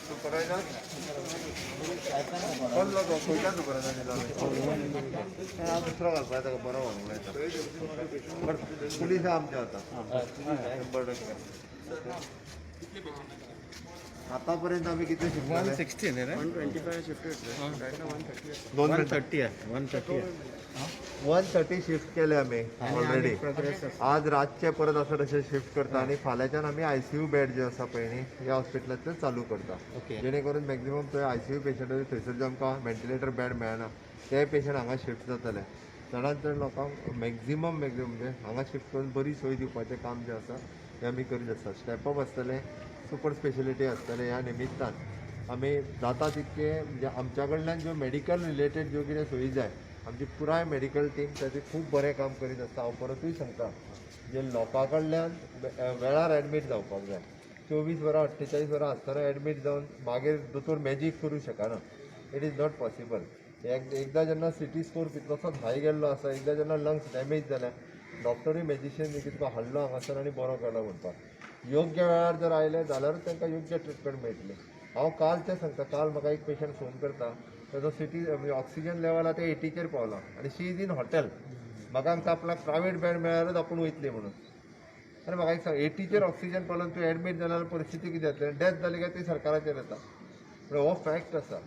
Supervisor कोण लोक खंयच्यान सुपरवायझर दिला दुसरो घालपाक ताका बरो व्हरपाक बट पुलीस आमचे आतां 100%. आतापर्यंत आम्ही किती शिफ्ट 160 आहे रे 125 शिफ्ट राईट ना 130 दोन 130 आहे 130 130 शिफ्ट केले आम्ही ऑलरेडी. आज रातचे परत असं तशें शिफ्ट करता आणि फाल्यांच्यान आमी ICU बेड जे आसा पळय न्ही ह्या हॉस्पिटलांतले चालू करता. जेणे करून मॅक्झिमम थंय ICU पेशंट थंयसर जे आमकां व्हेंटिलेटर बेड मेळना ते पेशंट हांगा शिफ्ट जातले. चडांत चड लोकांक मॅक्झिमम म्हणजे हांगा शिफ्ट करून बरी सोय दिवपाचें काम जें आसा तें आमी करीत आसा. स्टेप अप आसतलें, सुपर स्पेशलिटी आसतलें. ह्या निमित्तान आमी जाता तितके म्हणजे आमच्या कडल्यान ज्यो मेडिकल रिलेटेड ज्यो कितें सोयी जाय आमची पुराय मेडिकल टीम ताचें खूब बरें काम करीत आसता. हांव परतूय सांगता जे लोकां कडल्यान वेळार एडमीट जावपाक जाय. 24 वरां 48 वरां आसतना एडमीट जावन मागीर दोतोर मॅजीक करूं शकना. It is not possible. एकदां जेन्ना CT स्कोर कितलोसोच हाय गेल्लो आसा, एकदां जेन्ना लंग्स डॅमेज जाल्या डॉक्टरूय मॅजिशियन देखील तुका हाडलो हांगासर आनी बरो केलो म्हणपाक. योग्य वेळार जर आयले जाल्यारूच तांकां योग्य ट्रिटमेंट मेळटली. हांव काल तें सांगता, काल म्हाका एक पेशंट फोन करता ताजो ऑक्सिजन लेवल आतां 80चेर पावला आनी शी इज इन हॉटेल. म्हाका सांगता आपल्याक प्रायवेट बेड मेळ्ळारूच आपूण वयतली म्हणून. आनी म्हाका एक सांग 80चेर ऑक्सिजन पावलो तूं एडमीट जाल्यार परिस्थिती कितें जातली? डेथ जाली काय ती सरकाराचेर येता. हो फॅक्ट आसा.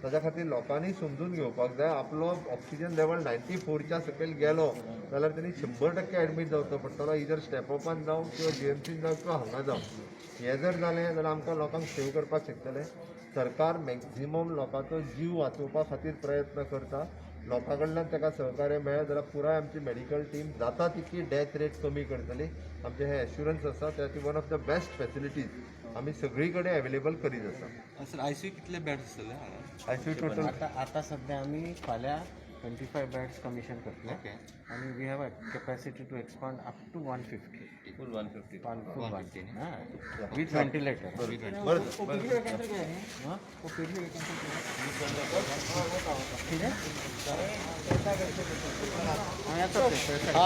ताच्या खातीर लोकांनी समजून घेवपाक जाय आपलो ऑक्सिजन लेवल 94च्या सकयल गेलो जाल्यार तेणी 100% एडमीट जावचो पडटलो. इधर स्टेप अपान जावं किंवा GMCन जावं किंवा हांगा जावं. हें जर जालें जाल्यार आमकां लोकांक सेव करपाक शकतले. सरकार मॅक्झिमम लोकांचो जीव वाचोवपा खातीर प्रयत्न करता. लोकां कडल्यान ताका सहकार्य मेळ्ळें जाल्यार पुराय आमची मेडिकल टीम जाता तितली डेथ रेट कमी करतली. आमचें हें एश्युरन्स आसा. त्याची one of the best facilities आमी सगळी कडेन अवेलेबल करीत आसा. सर ICU कितले बेड्स आसतले? ICU टोटल आता सध्या आम्ही फाल्यां 25 बेड्स कमिशन करतले आणि we have a capacity to expand up to 150 full 150 with ventilator.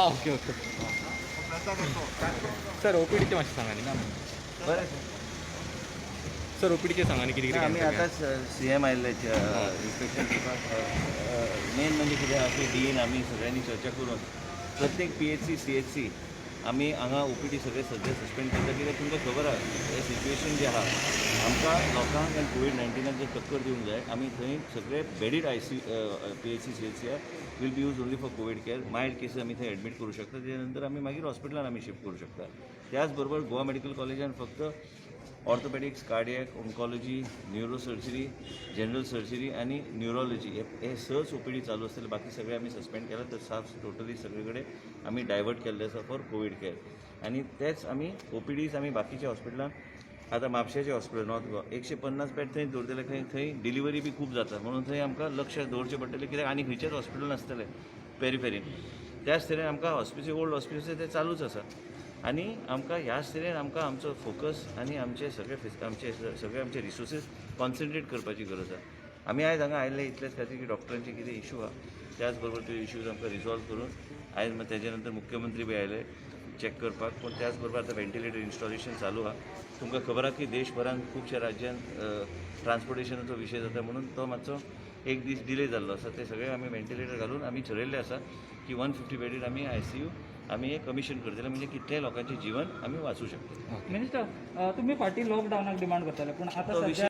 Okay okay sir OPDचे मातशें सांगा न्ही बरें सर OPDचे सांगा न्ही कितें आमी कितें आतांच CM आयिल्ले इन्स्पेक्शन दिवपाक. मेन म्हणजे कितें आहा की डीन आमी सगळ्यांनी चर्चा करून प्रत्येक PHC CHC आमी हांगा OPD सगळे सध्या सस्पेंड करता. कित्याक तुमकां खबर आहा हें सिच्युएशन जें आहा आमकां लोकांक COVID-19 जर टक्कर दिवंक जाय आमी थंय सगळे bedded PHC CHC will be use only for Covid care. Mild cases आमी थंय एडमीट करूं शकता. तेच्या नंतर आमी मागीर हॉस्पिटलान आमी शिफ्ट करूं शकता. त्याच बरोबर गोवा मेडिकल कॉलेजान फक्त orthopaedics, cardiac, oncology, neuro surgery, general surgery आणि न्यूरोलॉजी हे सहज OPD चालू असतील. बाकी सगळे आम्ही सस्पेंड केला. तर साफ टोटली सगळीकडे आम्ही डायवर्ट केल्ले आसा फॉर कोविड केअर. आणि तेच आम्ही OPDज आम्ही बाकीच्या हॉस्पिटलान आतां म्हापशेंचें हॉस्पिटल नॉर्थ गोवा 150 बेड थंय दवरतले. थंय डिलिव्हरी बी खूब जाता म्हणून थंय आमकां लक्ष दवरचें पडटलें. कित्याक आनी खंयचेच हॉस्पिटल नासतलें पेरिफेरीन. त्याच तरेन आमकां हॉस्पिटल ओल्ड हॉस्पिटल ते चालूच आसा. आणि आमकां ह्याच तरेन आमकां आमचो फोकस आनी आमचे सगळे आमचे रिसोर्सीस कॉन्सन्ट्रेट करपाची गरज आसा. आमी आयज हांगा आयिल्ले इतलेच खातीर की डॉक्टरांचे कितें इशू आहा त्याच बरोबर त्यो इश्यूज आमकां रिजॉल्व करून आयज तेजे नंतर मुख्यमंत्री बी आयले चॅक करपाक. पूण त्याच बरोबर आतां व्हेंटिलेटर इन्स्टॉलेशन चालू आहा. तुमकां खबर आहा की देशभरान खुबश्या राज्यांत ट्रान्सपोर्टेशनाचो विशय जाता म्हणून तो मातसो एक दीस डिले जाल्लो आसा. ते सगळे आमी व्हेंटिलेटर घालून आमी ठरयल्लें आसा की 150 बेडीड आमी ICU आमी एक कमिशन करतले म्हणजे कितलेय लोकांचे जीवन आमी वाचूं शकता. मिनिस्टर तुम्ही फाटी लॉकडाऊनाक डिमांड करताले पण आता सध्या